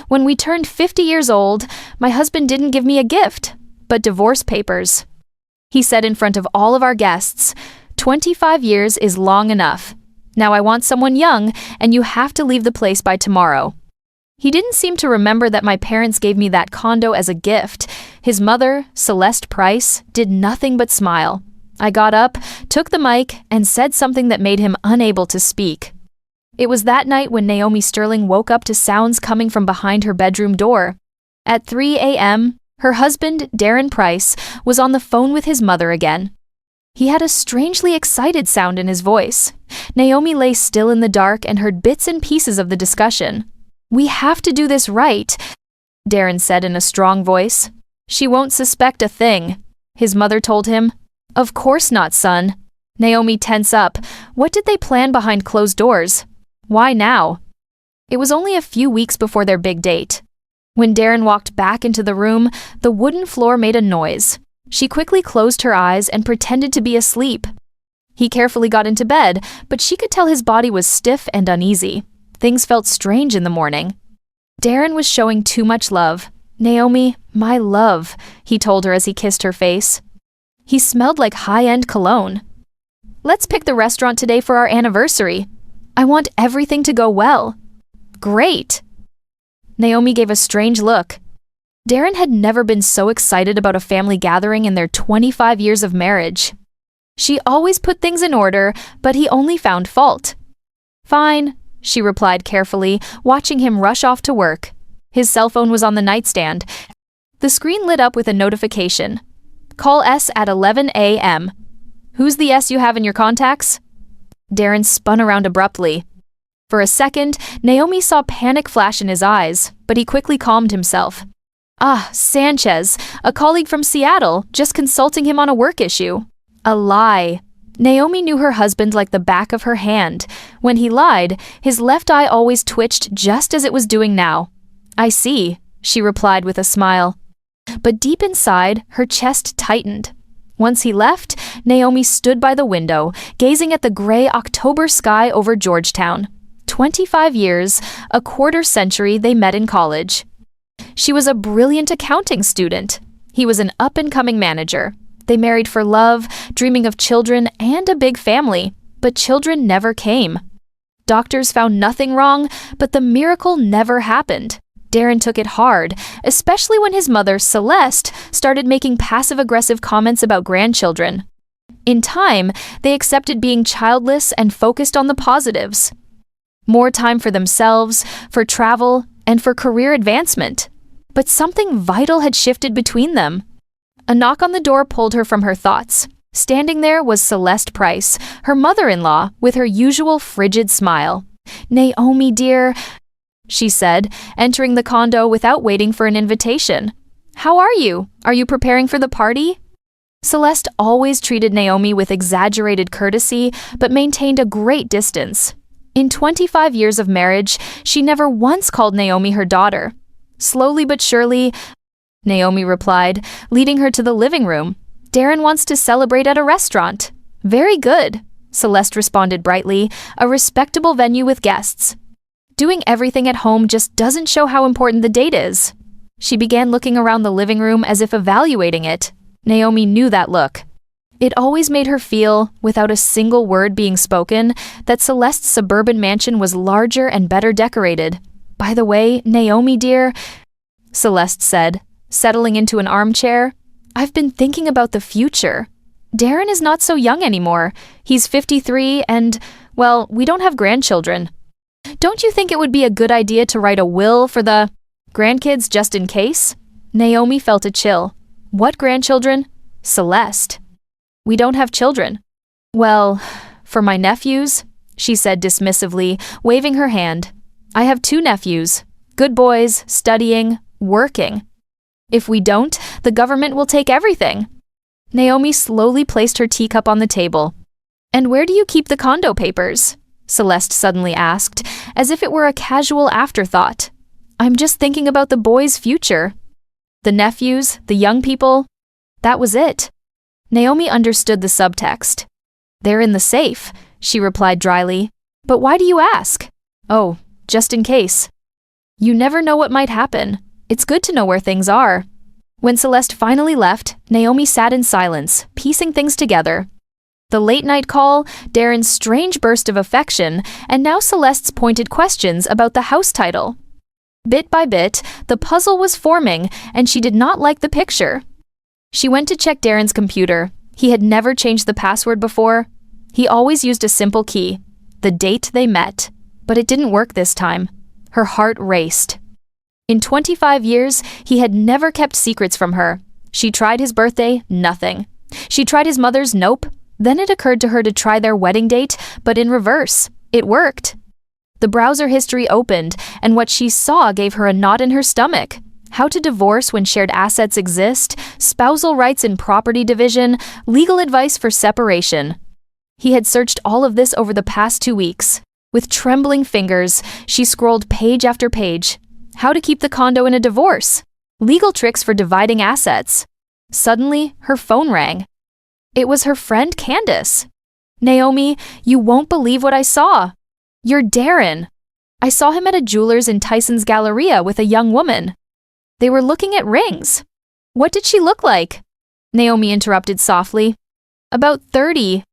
When we turned 50 years old, my husband didn't give me a gift, but divorce papers. He said in front of all of our guests, 25 years is long enough. Now I want someone young, and you have to leave the place by tomorrow. He didn't seem to remember that my parents gave me that condo as a gift. His mother, Celeste Price, did nothing but smile. I got up, took the mic, and said something that made him unable to speak. It was that night when Naomi Sterling woke up to sounds coming from behind her bedroom door. At 3 a.m., her husband, Darren Price, was on the phone with his mother again. He had a strangely excited sound in his voice. Naomi lay still in the dark and heard bits and pieces of the discussion. "We have to do this right," Darren said in a strong voice. "She won't suspect a thing," his mother told him. "Of course not, son." Naomi tense up. What did they plan behind closed doors? Why now? It was only a few weeks before their big date. When Darren walked back into the room, the wooden floor made a noise. She quickly closed her eyes and pretended to be asleep. He carefully got into bed, but she could tell his body was stiff and uneasy. Things felt strange in the morning. Darren was showing too much love. "Naomi, my love," he told her as he kissed her face. He smelled like high-end cologne. "Let's pick the restaurant today for our anniversary. I want everything to go well." "Great." Naomi gave a strange look. Darren had never been so excited about a family gathering in their 25 years of marriage. She always put things in order, but he only found fault. "Fine," she replied carefully, watching him rush off to work. His cell phone was on the nightstand. The screen lit up with a notification. "Call S at 11 a.m. "Who's the S you have in your contacts?" Darren spun around abruptly. For a second, Naomi saw panic flash in his eyes, but he quickly calmed himself. "Ah, Sanchez, a colleague from Seattle, just consulting him on a work issue." A lie. Naomi knew her husband like the back of her hand. When he lied, his left eye always twitched just as it was doing now. "I see," she replied with a smile. But deep inside, her chest tightened. Once he left, Naomi stood by the window, gazing at the gray October sky over Georgetown. 25 years, a quarter century they met in college. She was a brilliant accounting student. He was an up-and-coming manager. They married for love, dreaming of children and a big family, but children never came. Doctors found nothing wrong, but the miracle never happened. Darren took it hard, especially when his mother, Celeste, started making passive-aggressive comments about grandchildren. In time, they accepted being childless and focused on the positives. More time for themselves, for travel, and for career advancement. But something vital had shifted between them. A knock on the door pulled her from her thoughts. Standing there was Celeste Price, her mother-in-law, with her usual frigid smile. "Naomi, dear," she said, entering the condo without waiting for an invitation. "How are you? Are you preparing for the party?" Celeste always treated Naomi with exaggerated courtesy, but maintained a great distance. In 25 years of marriage, she never once called Naomi her daughter. "Slowly but surely," Naomi replied, leading her to the living room. "Darren wants to celebrate at a restaurant." "Very good," Celeste responded brightly, "a respectable venue with guests. Doing everything at home just doesn't show how important the date is." She began looking around the living room as if evaluating it. Naomi knew that look. It always made her feel, without a single word being spoken, that Celeste's suburban mansion was larger and better decorated. "By the way, Naomi dear," Celeste said, settling into an armchair, "I've been thinking about the future. Darren is not so young anymore. He's 53 and, well, we don't have grandchildren. Don't you think it would be a good idea to write a will for the grandkids just in case?" Naomi felt a chill. "What grandchildren?" "Celeste. We don't have children." "Well, for my nephews," she said dismissively, waving her hand. "I have 2 nephews. Good boys, studying, working. If we don't, the government will take everything." Naomi slowly placed her teacup on the table. "And where do you keep the condo papers?" Celeste suddenly asked, as if it were a casual afterthought. "I'm just thinking about the boys' future." The nephews, the young people, that was it. Naomi understood the subtext. "They're in the safe," she replied dryly. "But why do you ask?" "Oh, just in case." You never know what might happen. It's good to know where things are. When Celeste finally left, Naomi sat in silence, piecing things together. The late-night call, Darren's strange burst of affection, and now Celeste's pointed questions about the house title. Bit by bit, the puzzle was forming, and she did not like the picture. She went to check Darren's computer. He had never changed the password before. He always used a simple key, the date they met. But it didn't work this time. Her heart raced. In 25 years, he had never kept secrets from her. She tried his birthday, nothing. She tried his mother's, nope. Then it occurred to her to try their wedding date, but in reverse. It worked. The browser history opened, and what she saw gave her a knot in her stomach. How to divorce when shared assets exist, spousal rights in property division, legal advice for separation. He had searched all of this over the past 2 weeks. With trembling fingers, she scrolled page after page. How to keep the condo in a divorce. Legal tricks for dividing assets. Suddenly, her phone rang. It was her friend Candace. Naomi, you won't believe what I saw. You're Darren. I saw him at a jeweler's in Tyson's Galleria with a young woman. They were looking at rings. What did she look like? Naomi interrupted softly. About 30.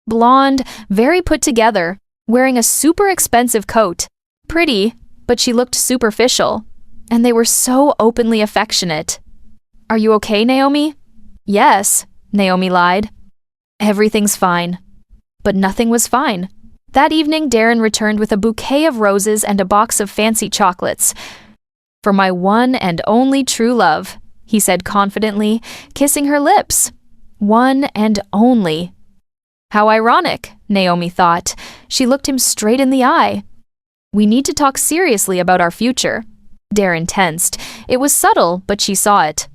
Blonde, very put together, wearing a super expensive coat. Pretty, but she looked superficial. And they were so openly affectionate. Are you okay, Naomi? Yes, Naomi lied. Everything's fine. But nothing was fine. That evening, Darren returned with a bouquet of roses and a box of fancy chocolates. For my one and only true love, he said confidently, kissing her lips. One and only. How ironic, Naomi thought. She looked him straight in the eye. We need to talk seriously about our future. Darren tensed. It was subtle, but she saw it.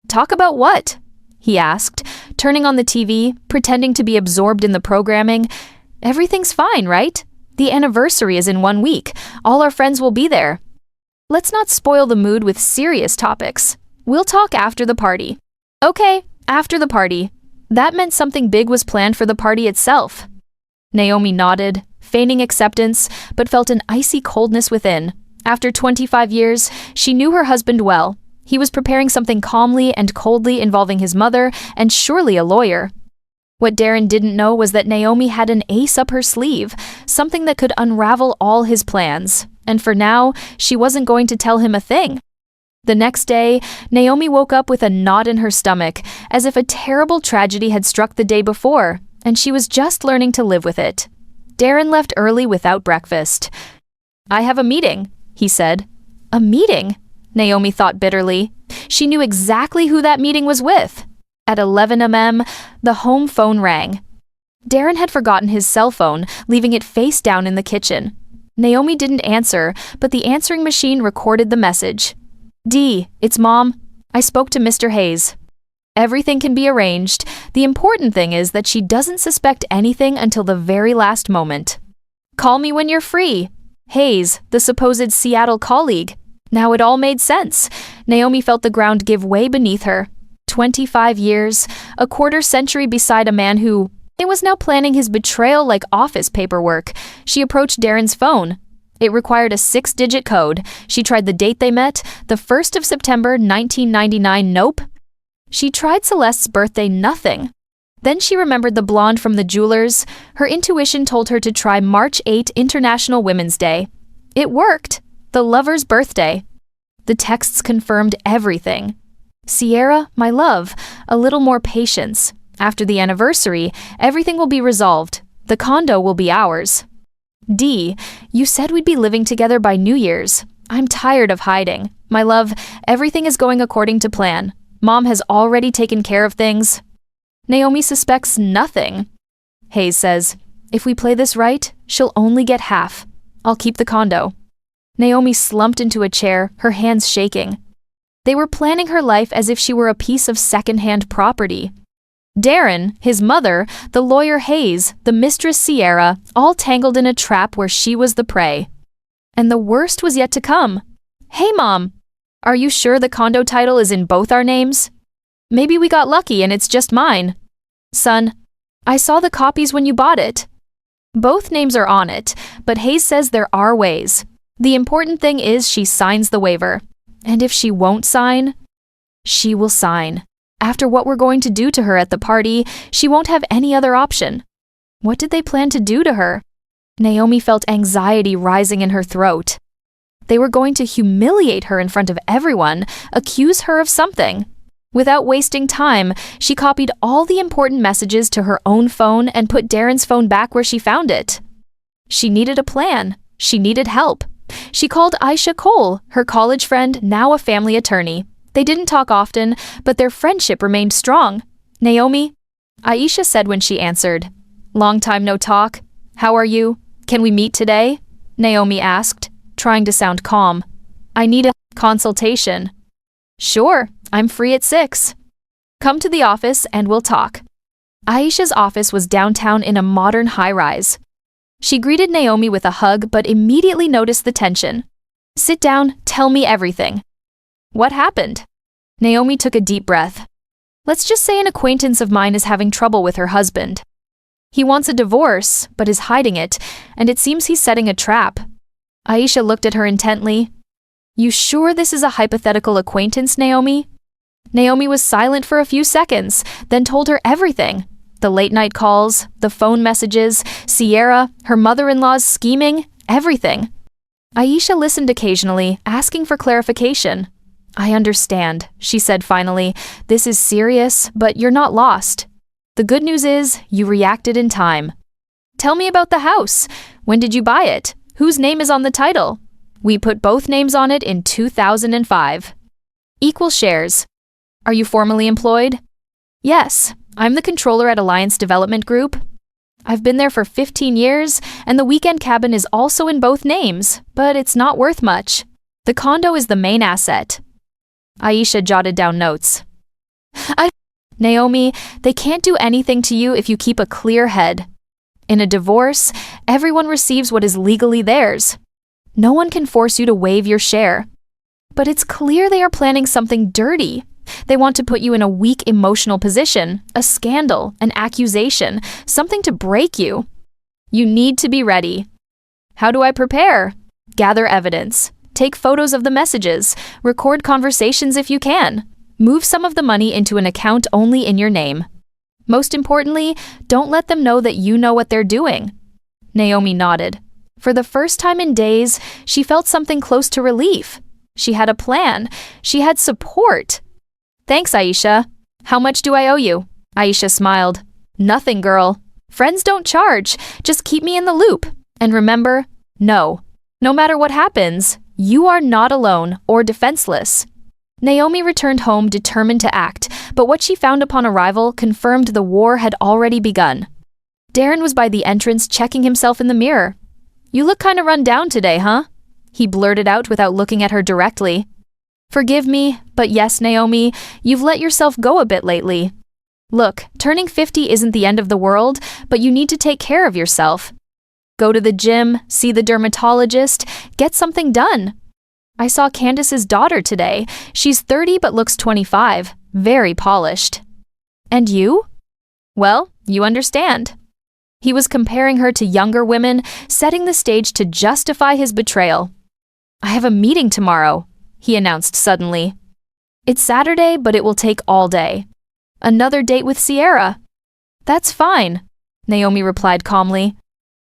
Talk about what? He asked, turning on the TV, pretending to be absorbed in the programming. Everything's fine, right? The anniversary is in 1 week. All our friends will be there. Let's not spoil the mood with serious topics. We'll talk after the party. Okay, after the party. That meant something big was planned for the party itself. Naomi nodded, feigning acceptance, but felt an icy coldness within. After 25 years, she knew her husband well. He was preparing something calmly and coldly involving his mother and surely a lawyer. What Darren didn't know was that Naomi had an ace up her sleeve, something that could unravel all his plans. And for now, she wasn't going to tell him a thing. The next day, Naomi woke up with a knot in her stomach, as if a terrible tragedy had struck the day before, and she was just learning to live with it. Darren left early without breakfast. I have a meeting, he said. A meeting? Naomi thought bitterly. She knew exactly who that meeting was with. At 11 a.m., the home phone rang. Darren had forgotten his cell phone, leaving it face down in the kitchen. Naomi didn't answer, but the answering machine recorded the message. Dee, it's Mom. I spoke to Mr. Hayes. Everything can be arranged. The important thing is that she doesn't suspect anything until the very last moment. Call me when you're free. Hayes, the supposed Seattle colleague. Now it all made sense. Naomi felt the ground give way beneath her. 25 years, a quarter century beside a man who was now planning his betrayal like office paperwork. She approached Darren's phone. It required a 6-digit code. She tried the date they met, the 1st of September, 1999, nope. She tried Celeste's birthday, nothing. Then she remembered the blonde from the jeweler's. Her intuition told her to try March 8, International Women's Day. It worked. The lover's birthday. The texts confirmed everything. Sierra, my love, a little more patience. After the anniversary, everything will be resolved. The condo will be ours. D, you said we'd be living together by New Year's. I'm tired of hiding. My love, everything is going according to plan. Mom has already taken care of things. Naomi suspects nothing. Hayes says, if we play this right, she'll only get half. I'll keep the condo. Naomi slumped into a chair, her hands shaking. They were planning her life as if she were a piece of second-hand property. Darren, his mother, the lawyer Hayes, the mistress Sierra, all tangled in a trap where she was the prey. And the worst was yet to come. Hey, Mom, are you sure the condo title is in both our names? Maybe we got lucky and it's just mine. Son, I saw the copies when you bought it. Both names are on it, but Hayes says there are ways. The important thing is she signs the waiver. And if she won't sign, she will sign. After what we're going to do to her at the party, she won't have any other option. What did they plan to do to her? Naomi felt anxiety rising in her throat. They were going to humiliate her in front of everyone, accuse her of something. Without wasting time, she copied all the important messages to her own phone and put Darren's phone back where she found it. She needed a plan. She needed help. She called Aisha Cole, her college friend, now a family attorney. They didn't talk often, but their friendship remained strong. Naomi, Aisha said when she answered. Long time no talk. How are you? Can we meet today? Naomi asked, trying to sound calm. I need a consultation. Sure, I'm free at 6. Come to the office and we'll talk. Aisha's office was downtown in a modern high-rise. She greeted Naomi with a hug but immediately noticed the tension. Sit down, tell me everything. What happened? Naomi took a deep breath. Let's just say an acquaintance of mine is having trouble with her husband. He wants a divorce, but is hiding it, and it seems he's setting a trap. Aisha looked at her intently. You sure this is a hypothetical acquaintance, Naomi? Naomi was silent for a few seconds, then told her everything. The late-night calls, the phone messages, Sierra, her mother-in-law's scheming, everything. Aisha listened occasionally, asking for clarification. I understand, she said finally. This is serious, but you're not lost. The good news is, you reacted in time. Tell me about the house. When did you buy it? Whose name is on the title? We put both names on it in 2005. Equal shares. Are you formally employed? Yes, I'm the controller at Alliance Development Group. I've been there for 15 years, and the weekend cabin is also in both names, but it's not worth much. The condo is the main asset. Aisha jotted down notes. Naomi, they can't do anything to you if you keep a clear head. In a divorce, everyone receives what is legally theirs. No one can force you to waive your share. But it's clear they are planning something dirty. They want to put you in a weak emotional position, a scandal, an accusation, something to break you. You need to be ready. How do I prepare? Gather evidence. Take photos of the messages. Record conversations if you can. Move some of the money into an account only in your name. Most importantly, don't let them know that you know what they're doing. Naomi nodded. For the first time in days, she felt something close to relief. She had a plan. She had support. Thanks, Aisha. How much do I owe you? Aisha smiled. Nothing, girl. Friends don't charge. Just keep me in the loop. And remember, no. No matter what happens, you are not alone or defenseless. Naomi returned home determined to act, but what she found upon arrival confirmed the war had already begun. Darren was by the entrance checking himself in the mirror. You look kinda run down today, huh? He blurted out without looking at her directly. Forgive me, but yes, Naomi, you've let yourself go a bit lately. Look, turning 50 isn't the end of the world, but you need to take care of yourself. Go to the gym, see the dermatologist, get something done. I saw Candace's daughter today. She's 30 but looks 25, very polished. And you? Well, you understand. He was comparing her to younger women, setting the stage to justify his betrayal. I have a meeting tomorrow, he announced suddenly. It's Saturday, but it will take all day. Another date with Sierra. That's fine, Naomi replied calmly.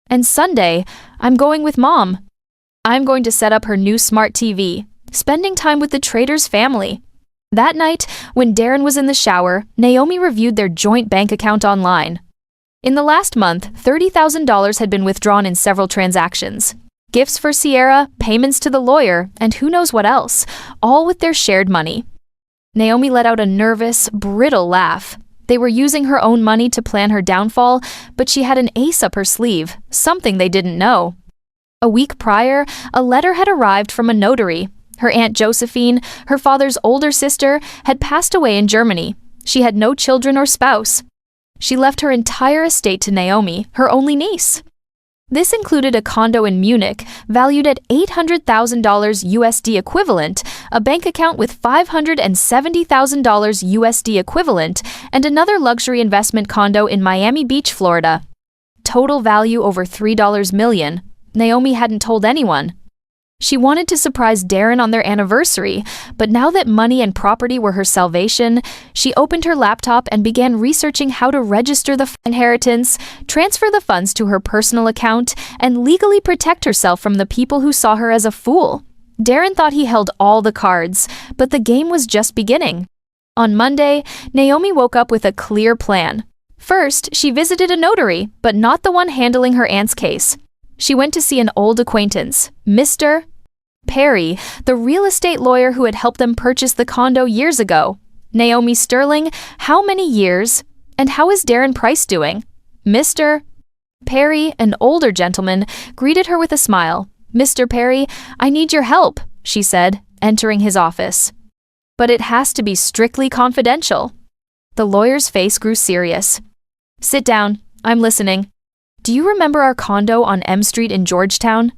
And Sunday, I'm going with Mom. I'm going to set up her new smart TV, spending time with the trader's family. That night, when Darren was in the shower, Naomi reviewed their joint bank account online. In the last month, $30,000 had been withdrawn in several transactions. Gifts for Sierra, payments to the lawyer, and who knows what else, all with their shared money. Naomi let out a nervous, brittle laugh. They were using her own money to plan her downfall, but she had an ace up her sleeve, something they didn't know. A week prior, a letter had arrived from a notary. Her Aunt Josephine, her father's older sister, had passed away in Germany. She had no children or spouse. She left her entire estate to Naomi, her only niece. This included a condo in Munich, valued at $800,000 USD equivalent, a bank account with $570,000 USD equivalent, and another luxury investment condo in Miami Beach, Florida. Total value over $3 million. Naomi hadn't told anyone. She wanted to surprise Darren on their anniversary, but now that money and property were her salvation, she opened her laptop and began researching how to register the inheritance, transfer the funds to her personal account, and legally protect herself from the people who saw her as a fool. Darren thought he held all the cards, but the game was just beginning. On Monday, Naomi woke up with a clear plan. First, she visited a notary, but not the one handling her aunt's case. She went to see an old acquaintance, Mr. Perry, the real estate lawyer who had helped them purchase the condo years ago. Naomi Sterling, how many years? And how is Darren Price doing? Mr. Perry, an older gentleman, greeted her with a smile. Mr. Perry, I need your help, she said, entering his office. But it has to be strictly confidential. The lawyer's face grew serious. Sit down, I'm listening. Do you remember our condo on M Street in Georgetown?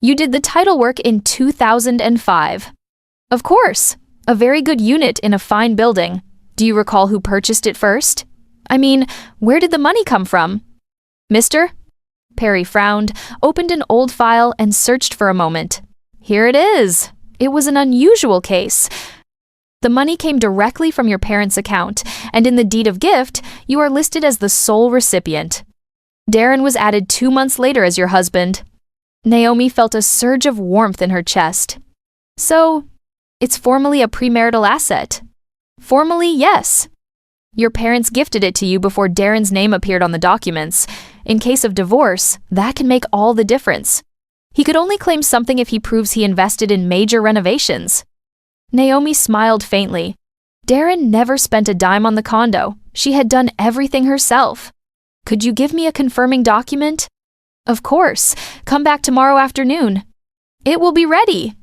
You did the title work in 2005. Of course, a very good unit in a fine building. Do you recall who purchased it first? I mean, where did the money come from? Mr. Perry frowned, opened an old file, and searched for a moment. Here it is. It was an unusual case. The money came directly from your parents' account, and in the deed of gift, you are listed as the sole recipient. Darren was added 2 months later as your husband. Naomi felt a surge of warmth in her chest. So, it's formally a premarital asset? Formally, yes. Your parents gifted it to you before Darren's name appeared on the documents. In case of divorce, that can make all the difference. He could only claim something if he proves he invested in major renovations. Naomi smiled faintly. Darren never spent a dime on the condo. She had done everything herself. Could you give me a confirming document? Of course. Come back tomorrow afternoon. It will be ready.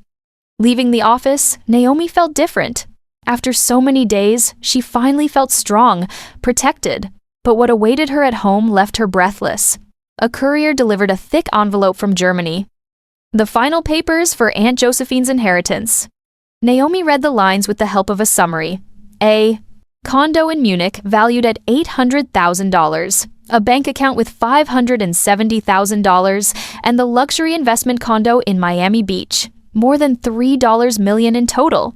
Leaving the office, Naomi felt different. After so many days, she finally felt strong, protected. But what awaited her at home left her breathless. A courier delivered a thick envelope from Germany. The final papers for Aunt Josephine's inheritance. Naomi read the lines with the help of a summary. A condo in Munich valued at $800,000. A bank account with $570,000, and the luxury investment condo in Miami Beach, more than $3 million in total.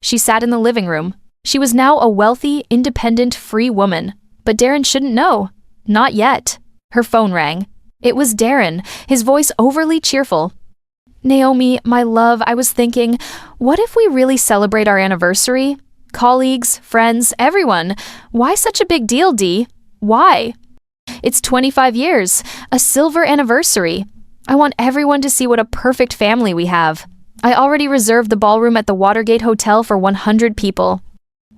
She sat in the living room. She was now a wealthy, independent, free woman. But Darren shouldn't know. Not yet. Her phone rang. It was Darren, his voice overly cheerful. Naomi, my love, I was thinking, what if we really celebrate our anniversary? Colleagues, friends, everyone. Why such a big deal, Dee? Why? It's 25 years, a silver anniversary. I want everyone to see what a perfect family we have. I already reserved the ballroom at the Watergate Hotel for 100 people.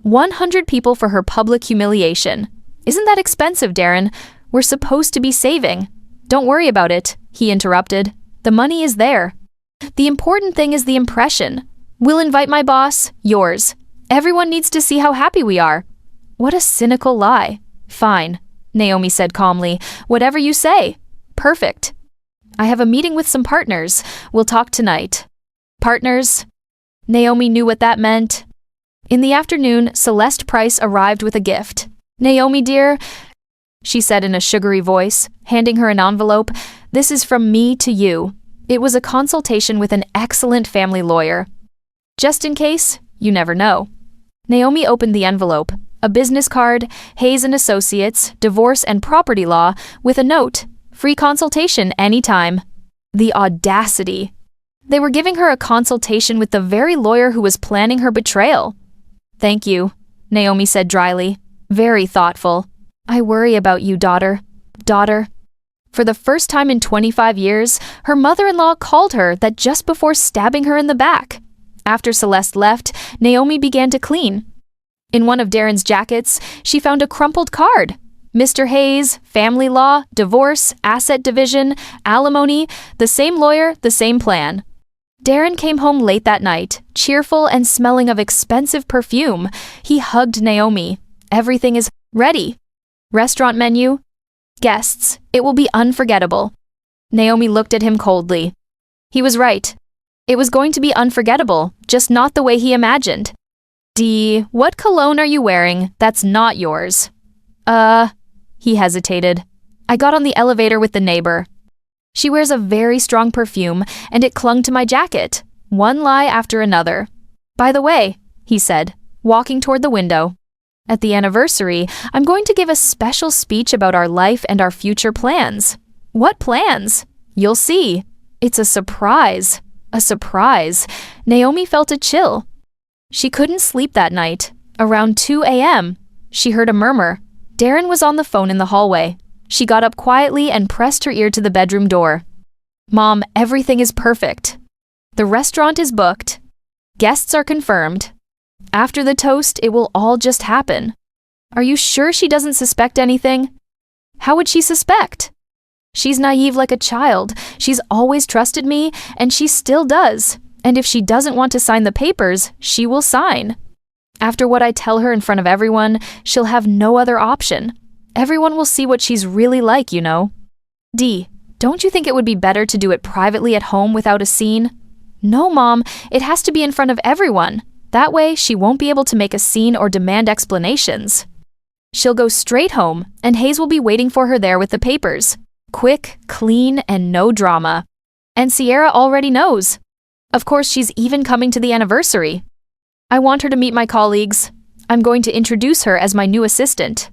100 people for her public humiliation. Isn't that expensive, Darren? We're supposed to be saving. Don't worry about it, he interrupted. The money is there. The important thing is the impression. We'll invite my boss, yours. Everyone needs to see how happy we are. What a cynical lie. Fine, Naomi said calmly. Whatever you say. Perfect. I have a meeting with some partners. We'll talk tonight. Partners? Naomi knew what that meant. In the afternoon, Celeste Price arrived with a gift. Naomi, dear, she said in a sugary voice, handing her an envelope, this is from me to you. It was a consultation with an excellent family lawyer. Just in case, you never know. Naomi opened the envelope. A business card, Hayes & Associates, divorce and property law, with a note, free consultation anytime. The audacity. They were giving her a consultation with the very lawyer who was planning her betrayal. Thank you, Naomi said dryly. Very thoughtful. I worry about you, daughter. Daughter. For the first time in 25 years, her mother-in-law called her that just before stabbing her in the back. After Celeste left, Naomi began to clean. In one of Darren's jackets, she found a crumpled card. Mr. Hayes, family law, divorce, asset division, alimony, the same lawyer, the same plan. Darren came home late that night, cheerful and smelling of expensive perfume. He hugged Naomi. Everything is ready. Restaurant menu. Guests. It will be unforgettable. Naomi looked at him coldly. He was right. It was going to be unforgettable, just not the way he imagined. Dee, what cologne are you wearing? That's not yours. He hesitated. I got on the elevator with the neighbor. She wears a very strong perfume, and it clung to my jacket. One lie after another. By the way, he said, walking toward the window. At the anniversary, I'm going to give a special speech about our life and our future plans. What plans? You'll see. It's a surprise. A surprise. Naomi felt a chill. She couldn't sleep that night. Around 2 a.m., she heard a murmur. Darren was on the phone in the hallway. She got up quietly and pressed her ear to the bedroom door. Mom, everything is perfect. The restaurant is booked. Guests are confirmed. After the toast, it will all just happen. Are you sure she doesn't suspect anything? How would she suspect? She's naive like a child. She's always trusted me, and she still does. And if she doesn't want to sign the papers, she will sign. After what I tell her in front of everyone, she'll have no other option. Everyone will see what she's really like, you know. D, don't you think it would be better to do it privately at home without a scene? No, Mom, it has to be in front of everyone. That way, she won't be able to make a scene or demand explanations. She'll go straight home, and Hayes will be waiting for her there with the papers. Quick, clean, and no drama. And Sierra already knows. Of course, she's even coming to the anniversary. I want her to meet my colleagues. I'm going to introduce her as my new assistant.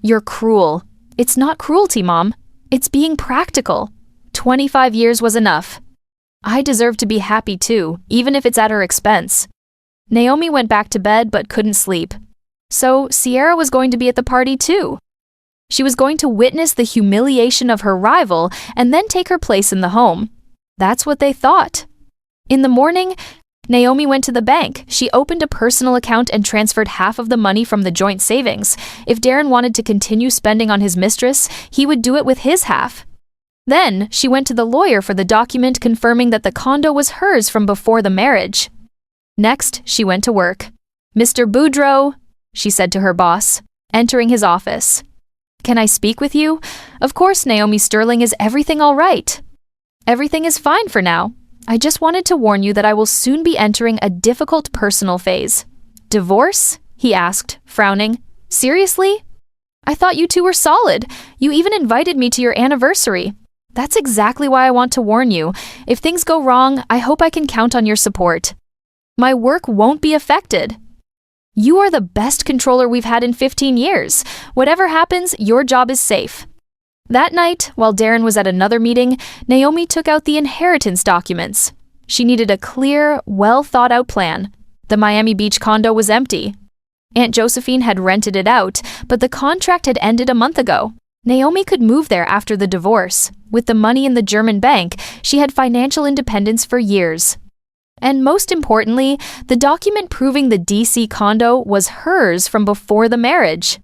You're cruel. It's not cruelty, Mom. It's being practical. 25 years was enough. I deserve to be happy too, even if it's at her expense. Naomi went back to bed but couldn't sleep. So Sierra was going to be at the party too. She was going to witness the humiliation of her rival and then take her place in the home. That's what they thought. In the morning, Naomi went to the bank. She opened a personal account and transferred half of the money from the joint savings. If Darren wanted to continue spending on his mistress, he would do it with his half. Then, she went to the lawyer for the document confirming that the condo was hers from before the marriage. Next, she went to work. Mr. Boudreau, she said to her boss, entering his office. Can I speak with you? Of course, Naomi Sterling, is everything all right? Everything is fine for now. I just wanted to warn you that I will soon be entering a difficult personal phase. Divorce? He asked, frowning. Seriously? I thought you two were solid. You even invited me to your anniversary. That's exactly why I want to warn you. If things go wrong, I hope I can count on your support. My work won't be affected. You are the best controller we've had in 15 years. Whatever happens, your job is safe. That night, while Darren was at another meeting, Naomi took out the inheritance documents. She needed a clear, well-thought-out plan. The Miami Beach condo was empty. Aunt Josephine had rented it out, but the contract had ended a month ago. Naomi could move there after the divorce. With the money in the German bank, she had financial independence for years. And most importantly, the document proving the DC condo was hers from before the marriage.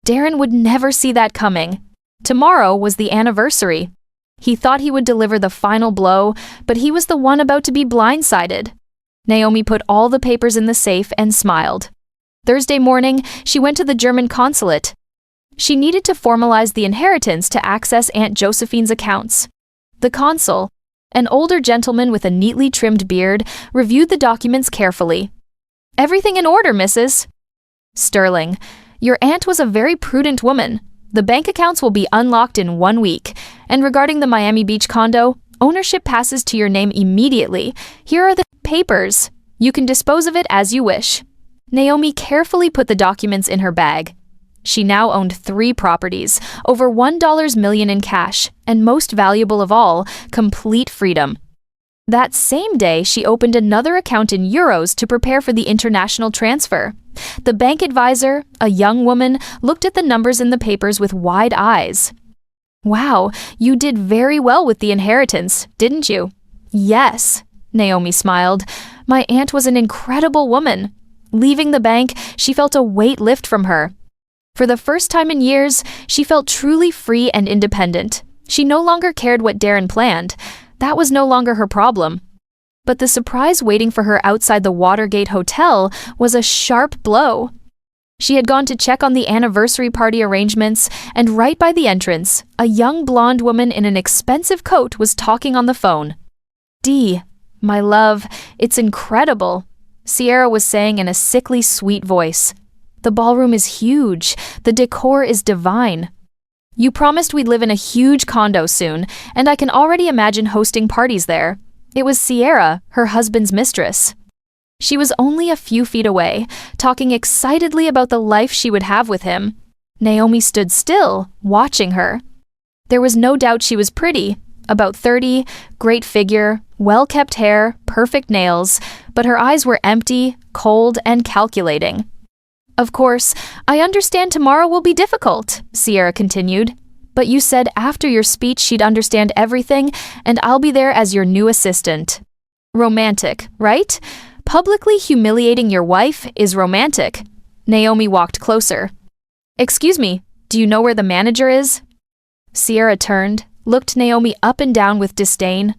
Darren would never see that coming. Tomorrow was the anniversary. He thought he would deliver the final blow, but he was the one about to be blindsided. Naomi put all the papers in the safe and smiled. Thursday morning, she went to the German consulate. She needed to formalize the inheritance to access Aunt Josephine's accounts. The consul, an older gentleman with a neatly trimmed beard, reviewed the documents carefully. Everything in order, Mrs. Sterling. Your aunt was a very prudent woman. The bank accounts will be unlocked in 1 week. And regarding the Miami Beach condo, ownership passes to your name immediately. Here are the papers. You can dispose of it as you wish. Naomi carefully put the documents in her bag. She now owned 3 properties, over $1 million in cash, and most valuable of all, complete freedom. That same day, she opened another account in euros to prepare for the international transfer. The bank advisor, a young woman, looked at the numbers in the papers with wide eyes. Wow, you did very well with the inheritance, didn't you? Yes, Naomi smiled. My aunt was an incredible woman. Leaving the bank, she felt a weight lift from her. For the first time in years, she felt truly free and independent. She no longer cared what Darren planned. That was no longer her problem. But the surprise waiting for her outside the Watergate Hotel was a sharp blow. She had gone to check on the anniversary party arrangements, and right by the entrance, a young blonde woman in an expensive coat was talking on the phone. "Dee, my love, it's incredible," Sierra was saying in a sickly sweet voice. "The ballroom is huge. The decor is divine." You promised we'd live in a huge condo soon, and I can already imagine hosting parties there. It was Sierra, her husband's mistress. She was only a few feet away, talking excitedly about the life she would have with him. Naomi stood still, watching her. There was no doubt she was pretty, about 30, great figure, well-kept hair, perfect nails, but her eyes were empty, cold, and calculating. Of course, I understand tomorrow will be difficult, Sierra continued. But you said after your speech she'd understand everything, and I'll be there as your new assistant. Romantic, right? Publicly humiliating your wife is romantic. Naomi walked closer. Excuse me, do you know where the manager is? Sierra turned, looked Naomi up and down with disdain.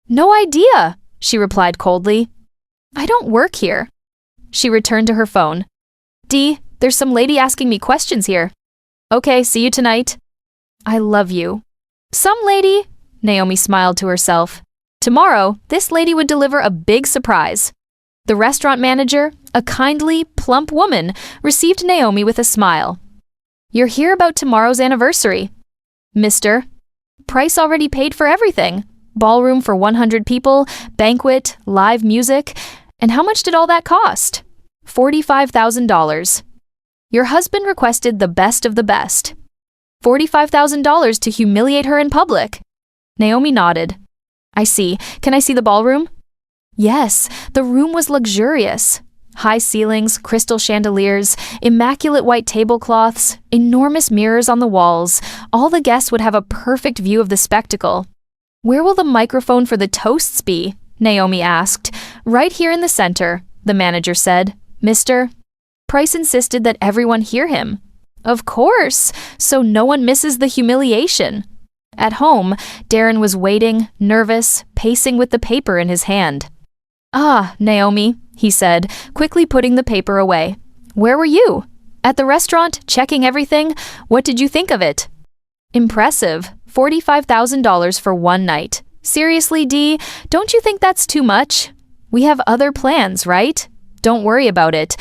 No idea, she replied coldly. I don't work here. She returned to her phone. Dee, there's some lady asking me questions here. Okay, see you tonight. I love you. Some lady? Naomi smiled to herself. Tomorrow, this lady would deliver a big surprise. The restaurant manager, a kindly, plump woman, received Naomi with a smile. You're here about tomorrow's anniversary. Mister. Price already paid for everything. Ballroom for 100 people, banquet, live music. And how much did all that cost? $45,000. Your husband requested the best of the best. $45,000 to humiliate her in public. Naomi nodded. I see. Can I see the ballroom? Yes, the room was luxurious. High ceilings, crystal chandeliers, immaculate white tablecloths, enormous mirrors on the walls. All the guests would have a perfect view of the spectacle. Where will the microphone for the toasts be? Naomi asked. Right here in the center, the manager said. Mister. Price insisted that everyone hear him. Of course, so no one misses the humiliation. At home, Darren was waiting, nervous, pacing with the paper in his hand. Ah, Naomi, he said, quickly putting the paper away. Where were you? At the restaurant, checking everything? What did you think of it? Impressive. $45,000 for one night. Seriously, Dee, don't you think that's too much? We have other plans, right? Don't worry about it.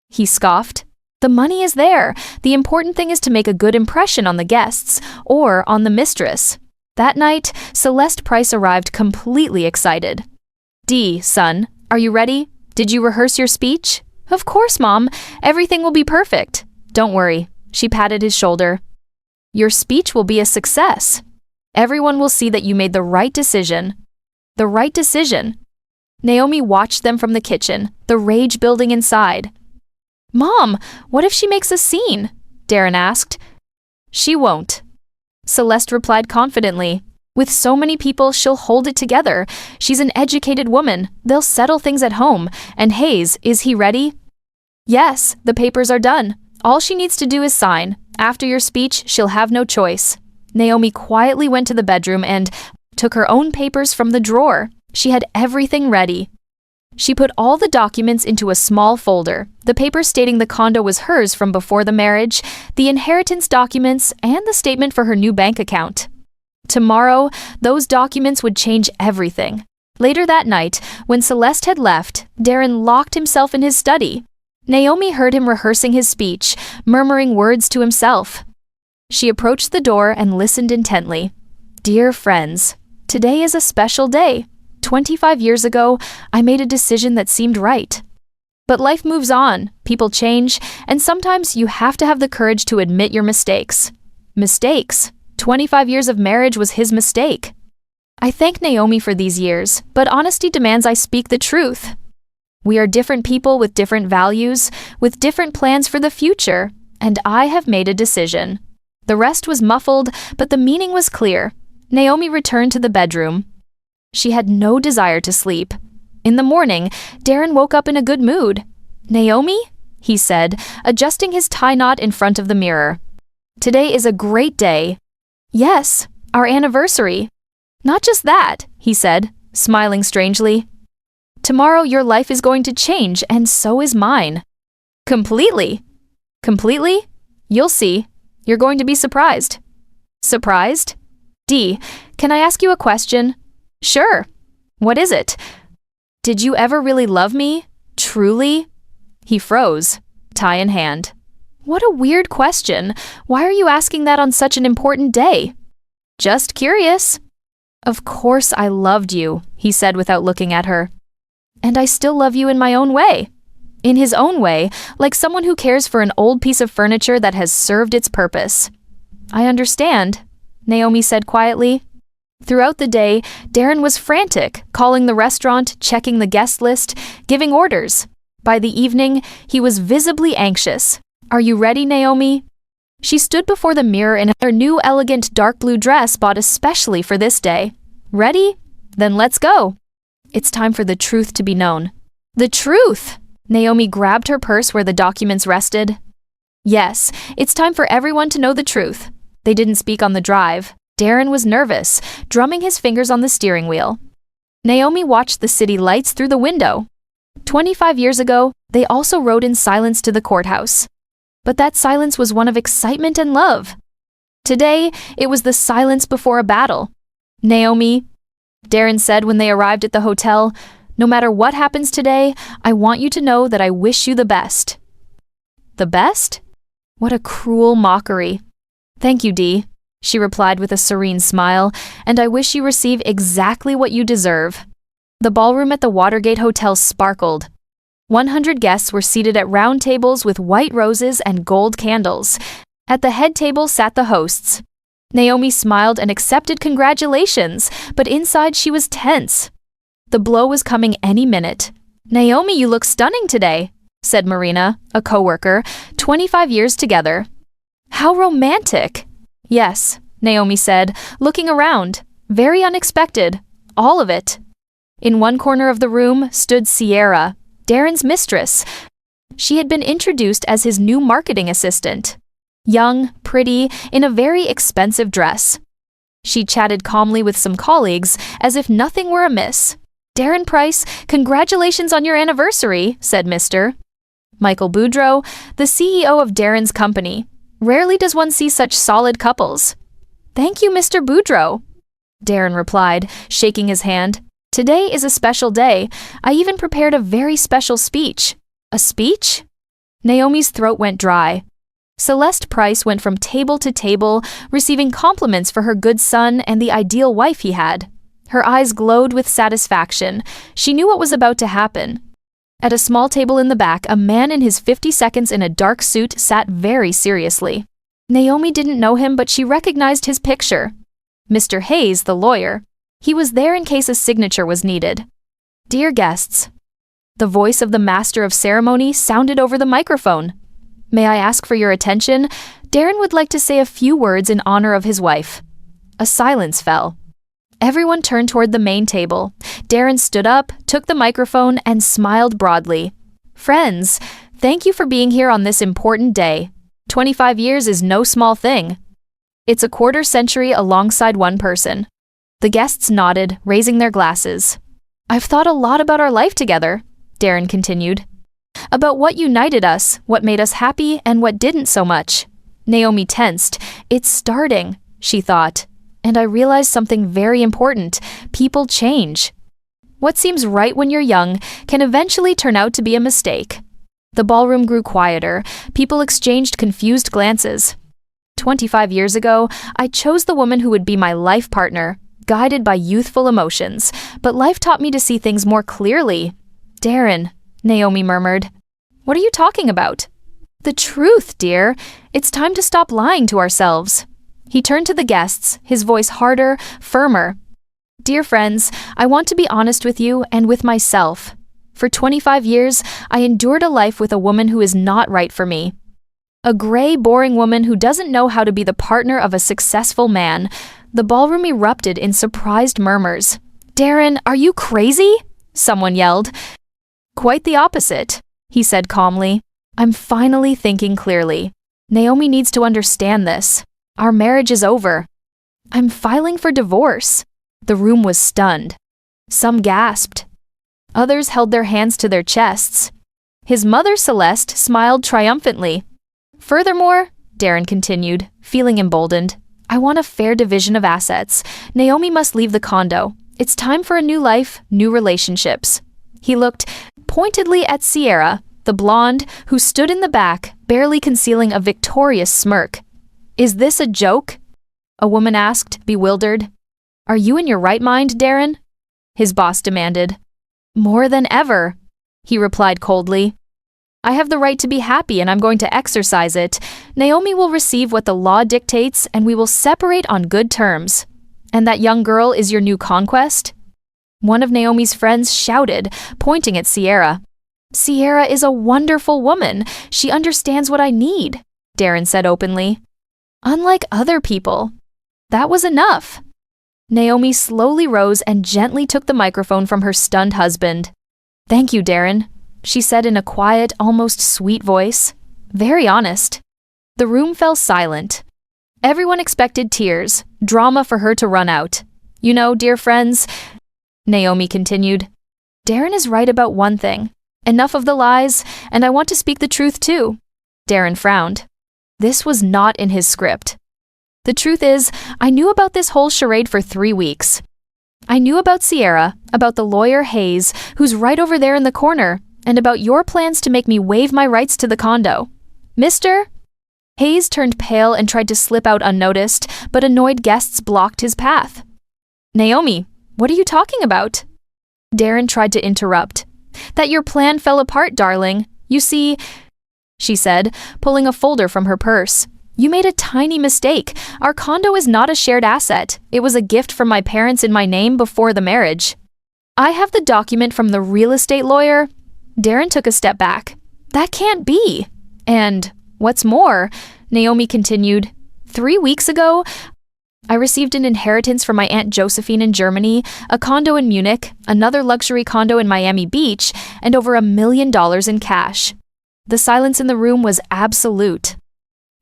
He scoffed. The money is there. The important thing is to make a good impression on the guests, or on the mistress. That night, Celeste Price arrived completely excited. Dee, son, are you ready? Did you rehearse your speech? Of course, Mom. Everything will be perfect. Don't worry. She patted his shoulder. Your speech will be a success. Everyone will see that you made the right decision. The right decision. Naomi watched them from the kitchen, the rage building inside. Mom, what if she makes a scene? Darren asked. She won't. Celeste replied confidently. With so many people, she'll hold it together. She's an educated woman. They'll settle things at home. And Hayes, is he ready? Yes, the papers are done. All she needs to do is sign. After your speech, she'll have no choice. Naomi quietly went to the bedroom and took her own papers from the drawer. She had everything ready. She put all the documents into a small folder, the papers stating the condo was hers from before the marriage, the inheritance documents, and the statement for her new bank account. Tomorrow, those documents would change everything. Later that night, when Celeste had left, Darren locked himself in his study. Naomi heard him rehearsing his speech, murmuring words to himself. She approached the door and listened intently. Dear friends, today is a special day. 25 years ago, I made a decision that seemed right. But life moves on, people change, and sometimes you have to have the courage to admit your mistakes. Mistakes. 25 years of marriage was his mistake. I thank Naomi for these years, but honesty demands I speak the truth. We are different people with different values, with different plans for the future, and I have made a decision. The rest was muffled, but the meaning was clear. Naomi returned to the bedroom. She had no desire to sleep. In the morning, Darren woke up in a good mood. Naomi? He said, adjusting his tie knot in front of the mirror. Today is a great day. Yes, our anniversary. Not just that, he said, smiling strangely. Tomorrow your life is going to change, and so is mine. Completely. Completely? You'll see. You're going to be surprised. Surprised? Dee, can I ask you a question? Sure. What is it? Did you ever really love me? Truly? He froze, tie in hand. What a weird question. Why are you asking that on such an important day? Just curious. Of course I loved you, he said without looking at her. And I still love you in my own way. In his own way, like someone who cares for an old piece of furniture that has served its purpose. I understand, Naomi said quietly. Throughout the day, Darren was frantic, calling the restaurant, checking the guest list, giving orders. By the evening, he was visibly anxious. Are you ready, Naomi? She stood before the mirror in her new elegant dark blue dress bought especially for this day. Ready? Then let's go. It's time for the truth to be known. The truth! Naomi grabbed her purse where the documents rested. Yes, it's time for everyone to know the truth. They didn't speak on the drive. Darren was nervous, drumming his fingers on the steering wheel. Naomi watched the city lights through the window. 25 years ago, they also rode in silence to the courthouse. But that silence was one of excitement and love. Today, it was the silence before a battle. Naomi, Darren said when they arrived at the hotel, no matter what happens today, I want you to know that I wish you the best. The best? What a cruel mockery. Thank you, Dee, she replied with a serene smile, and I wish you receive exactly what you deserve. The ballroom at the Watergate Hotel sparkled. 100 guests were seated at round tables with white roses and gold candles. At the head table sat the hosts. Naomi smiled and accepted congratulations, but inside she was tense. The blow was coming any minute. Naomi, you look stunning today, said Marina, a coworker, 25 years together. How romantic! Yes, Naomi said, looking around. Very unexpected. All of it. In one corner of the room stood Sierra, Darren's mistress. She had been introduced as his new marketing assistant. Young, pretty, in a very expensive dress. She chatted calmly with some colleagues, as if nothing were amiss. Darren Price, congratulations on your anniversary, said Mr. Michael Boudreau, the CEO of Darren's company. Rarely does one see such solid couples. Thank you, Mr. Boudreau, Darren replied, shaking his hand. Today is a special day. I even prepared a very special speech. A speech? Naomi's throat went dry. Celeste Price went from table to table, receiving compliments for her good son and the ideal wife he had. Her eyes glowed with satisfaction. She knew what was about to happen. At a small table in the back, a man in his 50s in a dark suit sat very seriously. Naomi didn't know him, but she recognized his picture. Mr. Hayes, the lawyer. He was there in case a signature was needed. Dear guests. The voice of the master of ceremony sounded over the microphone. May I ask for your attention? Darren would like to say a few words in honor of his wife. A silence fell. Everyone turned toward the main table. Darren stood up, took the microphone, and smiled broadly. Friends, thank you for being here on this important day. 25 years is no small thing. It's a quarter century alongside one person. The guests nodded, raising their glasses. I've thought a lot about our life together, Darren continued. About what united us, what made us happy, and what didn't so much. Naomi tensed. It's starting, she thought. And I realized something very important. People change. What seems right when you're young can eventually turn out to be a mistake. The ballroom grew quieter. People exchanged confused glances. 25 years ago, I chose the woman who would be my life partner, guided by youthful emotions, but life taught me to see things more clearly. Darren, Naomi murmured. What are you talking about? The truth, dear. It's time to stop lying to ourselves. He turned to the guests, his voice harder, firmer. Dear friends, I want to be honest with you and with myself. For 25 years, I endured a life with a woman who is not right for me. A gray, boring woman who doesn't know how to be the partner of a successful man. The ballroom erupted in surprised murmurs. Darren, are you crazy? Someone yelled. Quite the opposite, he said calmly. I'm finally thinking clearly. Naomi needs to understand this. Our marriage is over. I'm filing for divorce. The room was stunned. Some gasped. Others held their hands to their chests. His mother, Celeste, smiled triumphantly. Furthermore, Darren continued, feeling emboldened, I want a fair division of assets. Naomi must leave the condo. It's time for a new life, new relationships. He looked pointedly at Sierra. the blonde, who stood in the back, barely concealing a victorious smirk. "Is this a joke?" a woman asked, bewildered. "Are you in your right mind, Darren?" his boss demanded. "More than ever," he replied coldly. "I have the right to be happy and I'm going to exercise it. Naomi will receive what the law dictates and we will separate on good terms. And that young girl is your new conquest?" One of Naomi's friends shouted, pointing at Sierra. "Sierra is a wonderful woman. She understands what I need," Darren said openly. "Unlike other people." That was enough. Naomi slowly rose and gently took the microphone from her stunned husband. "Thank you, Darren," she said in a quiet, almost sweet voice. Very honest. The room fell silent. Everyone expected tears, drama for her to run out. "You know, dear friends," Naomi continued, "Darren is right about one thing. Enough of the lies, and I want to speak the truth too." Darren frowned. This was not in his script. "The truth is, I knew about this whole charade for 3 weeks. I knew about Sierra, about the lawyer Hayes, who's right over there in the corner, and about your plans to make me waive my rights to the condo. Mr. Hayes turned pale and tried to slip out unnoticed, but annoyed guests blocked his path. "Naomi, what are you talking about?" Darren tried to interrupt. "That your plan fell apart, darling. You see," she said, pulling a folder from her purse. "You made a tiny mistake. Our condo is not a shared asset. It was a gift from my parents in my name before the marriage. I have the document from the real estate lawyer." Darren took a step back. "That can't be. And what's more," Naomi continued, 3 weeks ago, I received an inheritance from my Aunt Josephine in Germany, a condo in Munich, another luxury condo in Miami Beach, and over $1 million in cash." The silence in the room was absolute.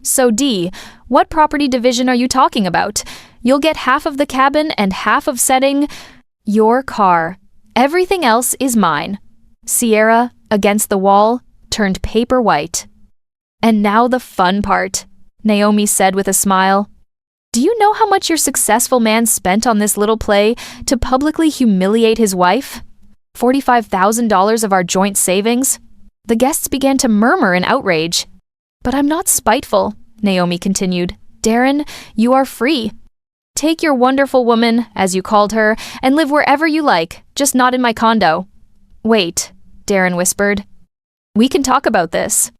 "So D, what property division are you talking about? You'll get half of the cabin and half of setting your car. Everything else is mine." Sierra, against the wall, turned paper white. "And now the fun part," Naomi said with a smile. "Do you know how much your successful man spent on this little play to publicly humiliate his wife? $45,000 of our joint savings?" The guests began to murmur in outrage. "But I'm not spiteful," Naomi continued. "Darren, you are free. Take your wonderful woman, as you called her, and live wherever you like, just not in my condo." "Wait," Darren whispered. "We can talk about this."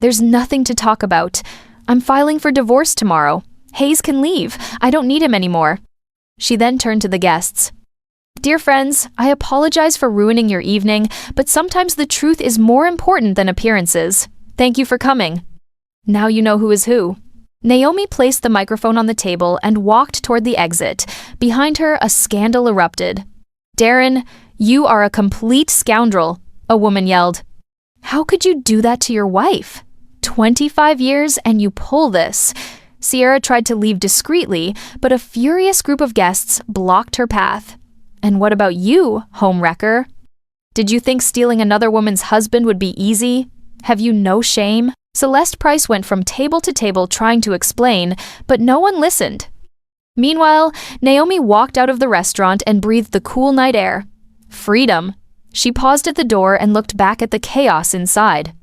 "There's nothing to talk about. I'm filing for divorce tomorrow. Hayes can leave. I don't need him anymore." She then turned to the guests. "Dear friends, I apologize for ruining your evening, but sometimes the truth is more important than appearances. Thank you for coming. Now you know who is who." Naomi placed the microphone on the table and walked toward the exit. Behind her, a scandal erupted. "Darren, you are a complete scoundrel," a woman yelled. "How could you do that to your wife? 25 years and you pull this." Sierra tried to leave discreetly, but a furious group of guests blocked her path. "And what about you, homewrecker? Did you think stealing another woman's husband would be easy? Have you no shame?" Celeste Price went from table to table trying to explain, but no one listened. Meanwhile, Naomi walked out of the restaurant and breathed the cool night air. Freedom. She paused at the door and looked back at the chaos inside.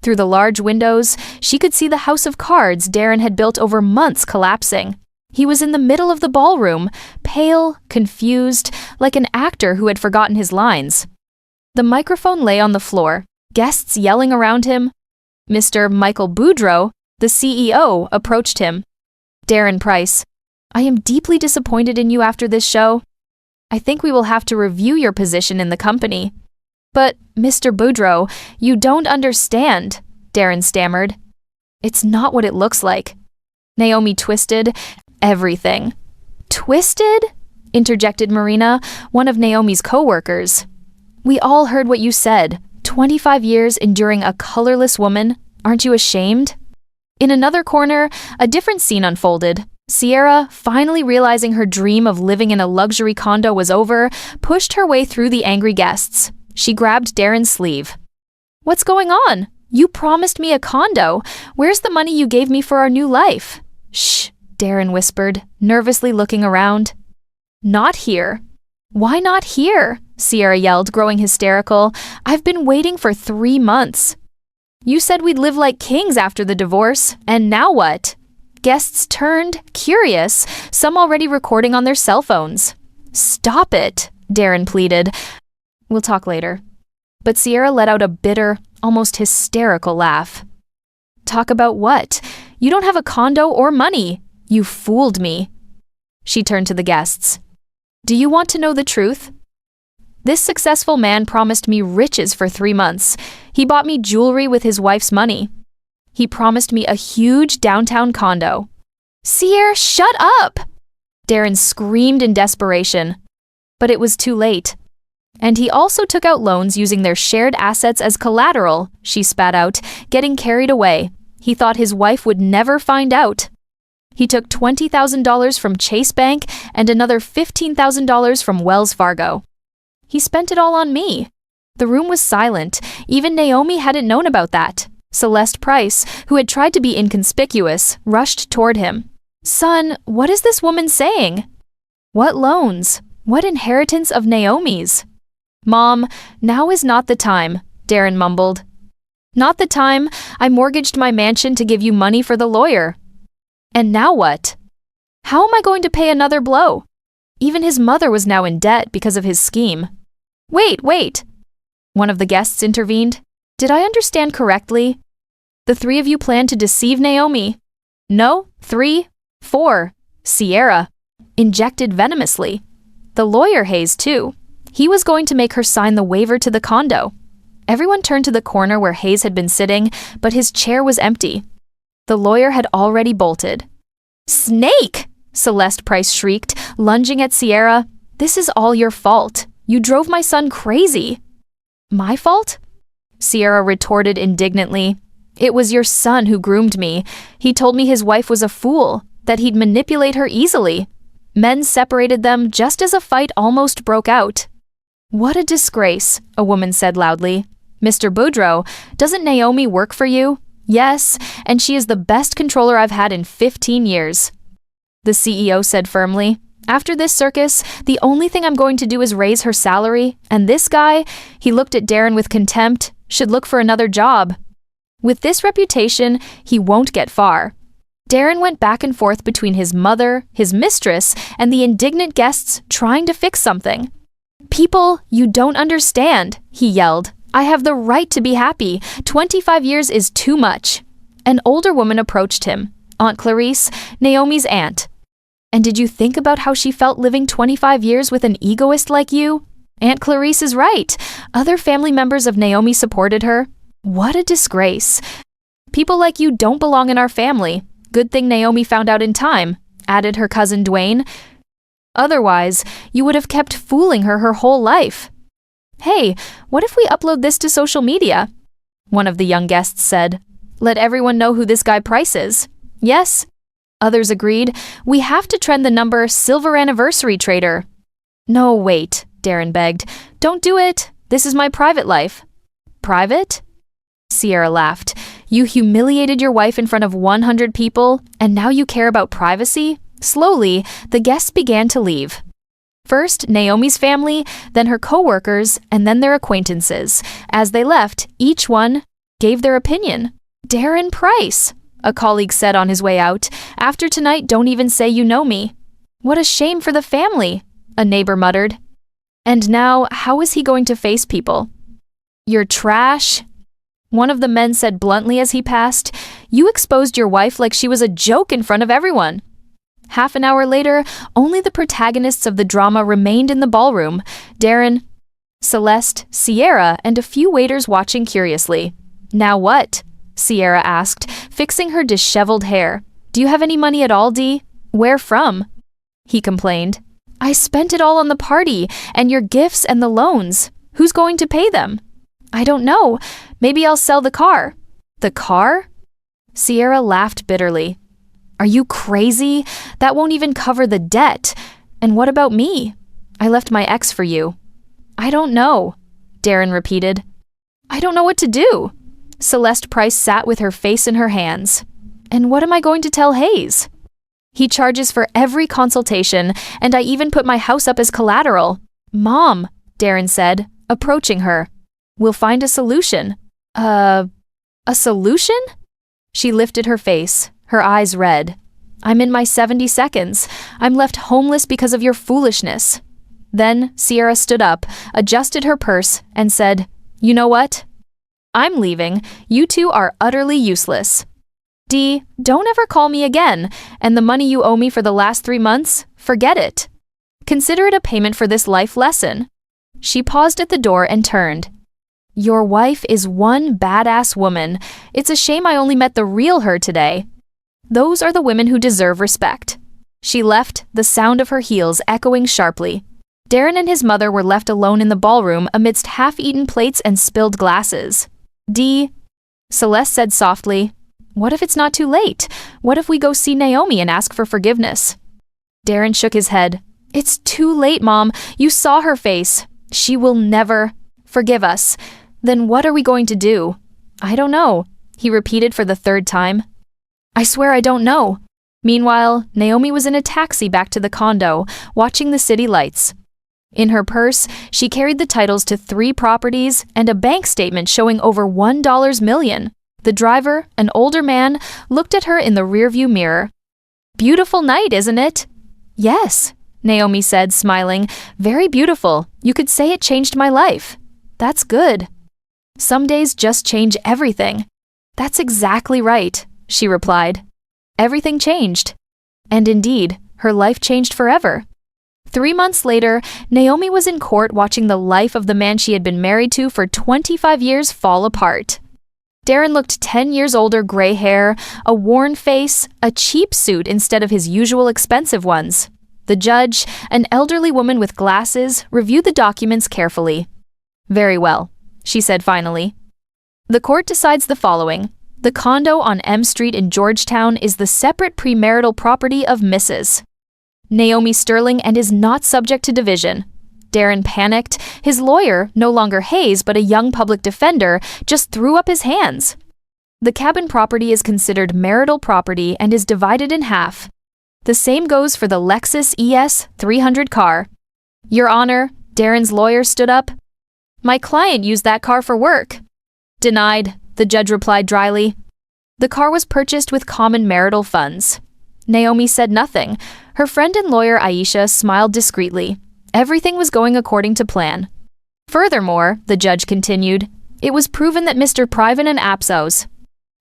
Through the large windows, she could see the house of cards Darren had built over months collapsing. He was in the middle of the ballroom, pale, confused, like an actor who had forgotten his lines. The microphone lay on the floor, guests yelling around him. Mr. Michael Boudreau, the CEO, approached him. "Darren Price, I am deeply disappointed in you after this show. I think we will have to review your position in the company." "But, Mr. Boudreau, you don't understand," Darren stammered. "It's not what it looks like." Naomi twisted. "Everything." "Twisted?" interjected Marina, one of Naomi's co-workers. "We all heard what you said. 25 years enduring a colorless woman. Aren't you ashamed?" In another corner, a different scene unfolded. Sierra, finally realizing her dream of living in a luxury condo was over, pushed her way through the angry guests. She grabbed Darren's sleeve. "What's going on? You promised me a condo. Where's the money you gave me for our new life?" "Shh," Darren whispered, nervously looking around. "Not here." "Why not here?" Sierra yelled, growing hysterical. "I've been waiting for 3 months." You said we'd live like kings after the divorce, and now what? Guests turned, curious, some already recording on their cell phones. Stop it, Darren pleaded. We'll talk later. But Sierra let out a bitter, almost hysterical laugh. Talk about what? You don't have a condo or money. You fooled me. She turned to the guests. Do you want to know the truth? This successful man promised me riches for 3 months. He bought me jewelry with his wife's money. He promised me a huge downtown condo. Sierra, shut up! Darren screamed in desperation. But it was too late. And he also took out loans using their shared assets as collateral, she spat out, getting carried away. He thought his wife would never find out. He took $20,000 from Chase Bank and another $15,000 from Wells Fargo. He spent it all on me. The room was silent. Even Naomi hadn't known about that. Celeste Price, who had tried to be inconspicuous, rushed toward him. Son, what is this woman saying? What loans? What inheritance of Naomi's? Mom, now is not the time, Darren mumbled. Not the time. I mortgaged my mansion to give you money for the lawyer. And now what? How am I going to pay another blow? Even his mother was now in debt because of his scheme. Wait! One of the guests intervened. Did I understand correctly? The 3 of you plan to deceive Naomi? No, 3, 4. Sierra injected venomously. The lawyer Hayes, too. He was going to make her sign the waiver to the condo. Everyone turned to the corner where Hayes had been sitting, but his chair was empty. The lawyer had already bolted. Snake! Celeste Price shrieked, lunging at Sierra. This is all your fault. You drove my son crazy. My fault? Sierra retorted indignantly. It was your son who groomed me. He told me his wife was a fool, that he'd manipulate her easily. Men separated them just as a fight almost broke out. What a disgrace, a woman said loudly. Mr. Boudreau, doesn't Naomi work for you? Yes, and she is the best controller I've had in 15 years. The CEO said firmly. After this circus, the only thing I'm going to do is raise her salary, and this guy, he looked at Darren with contempt, should look for another job. With this reputation, he won't get far. Darren went back and forth between his mother, his mistress, and the indignant guests trying to fix something. People, you don't understand, he yelled. I have the right to be happy. 25 years is too much. An older woman approached him, Aunt Clarice, Naomi's aunt. And did you think about how she felt living 25 years with an egoist like you? Aunt Clarice is right. Other family members of Naomi supported her. What a disgrace. People like you don't belong in our family. Good thing Naomi found out in time, added her cousin Dwayne. Otherwise, you would have kept fooling her whole life. Hey, what if we upload this to social media? One of the young guests said. Let everyone know who this guy Price is. Yes. Others agreed. We have to trend the number Silver Anniversary Trader. No, wait, Darren begged. Don't do it. This is my private life. Private? Sierra laughed. You humiliated your wife in front of 100 people, and now you care about privacy? Slowly, the guests began to leave. First, Naomi's family, then her co-workers, and then their acquaintances. As they left, each one gave their opinion. Darren Price, a colleague said on his way out. After tonight, don't even say you know me. What a shame for the family, a neighbor muttered. And now, how is he going to face people? You're trash. One of the men said bluntly as he passed. You exposed your wife like she was a joke in front of everyone. Half an hour later, only the protagonists of the drama remained in the ballroom. Darren, Celeste, Sierra, and a few waiters watching curiously. Now what? Sierra asked, fixing her disheveled hair. Do you have any money at all, Dee? Where from? He complained. I spent it all on the party, and your gifts and the loans. Who's going to pay them? I don't know. Maybe I'll sell the car. The car? Sierra laughed bitterly. Are you crazy? That won't even cover the debt. And what about me? I left my ex for you. I don't know, Darren repeated. I don't know what to do. Celeste Price sat with her face in her hands. And what am I going to tell Hayes? He charges for every consultation, and I even put my house up as collateral. Mom, Darren said, approaching her. We'll find a solution. A A solution? She lifted her face, her eyes red. I'm in my 70 seconds. I'm left homeless because of your foolishness. Then Sierra stood up, adjusted her purse, and said, You know what? I'm leaving. You two are utterly useless. D, don't ever call me again, and the money you owe me for the last 3 months, forget it. Consider it a payment for this life lesson. She paused at the door and turned. Your wife is one badass woman. It's a shame I only met the real her today. Those are the women who deserve respect. She left, the sound of her heels echoing sharply. Darren and his mother were left alone in the ballroom amidst half-eaten plates and spilled glasses. D, Celeste said softly, What if it's not too late? What if we go see Naomi and ask for forgiveness? Darren shook his head. It's too late, Mom. You saw her face. She will never forgive us. Then what are we going to do? I don't know, he repeated for the 3rd time. I swear I don't know. Meanwhile, Naomi was in a taxi back to the condo, watching the city lights. In her purse, she carried the titles to 3 properties and a bank statement showing over $1 million. The driver, an older man, looked at her in the rearview mirror. Beautiful night, isn't it? Yes, Naomi said, smiling. Very beautiful. You could say it changed my life. That's good. Some days just change everything. That's exactly right, she replied. Everything changed. And indeed, her life changed forever. 3 months later, Naomi was in court watching the life of the man she had been married to for 25 years fall apart. Darren looked 10 years older, gray hair, a worn face, a cheap suit instead of his usual expensive ones. The judge, an elderly woman with glasses, reviewed the documents carefully. Very well, she said finally. The court decides the following. The condo on M Street in Georgetown is the separate premarital property of Mrs. Naomi Sterling and is not subject to division. Darren panicked. His lawyer, no longer Hayes but a young public defender, just threw up his hands. The cabin property is considered marital property and is divided in half. The same goes for the Lexus ES 300 car. Your Honor, Darren's lawyer stood up. My client used that car for work. Denied, the judge replied dryly. The car was purchased with common marital funds. Naomi said nothing. Her friend and lawyer Aisha smiled discreetly. Everything was going according to plan. Furthermore, the judge continued, it was proven that Mr. Privan and Apsos.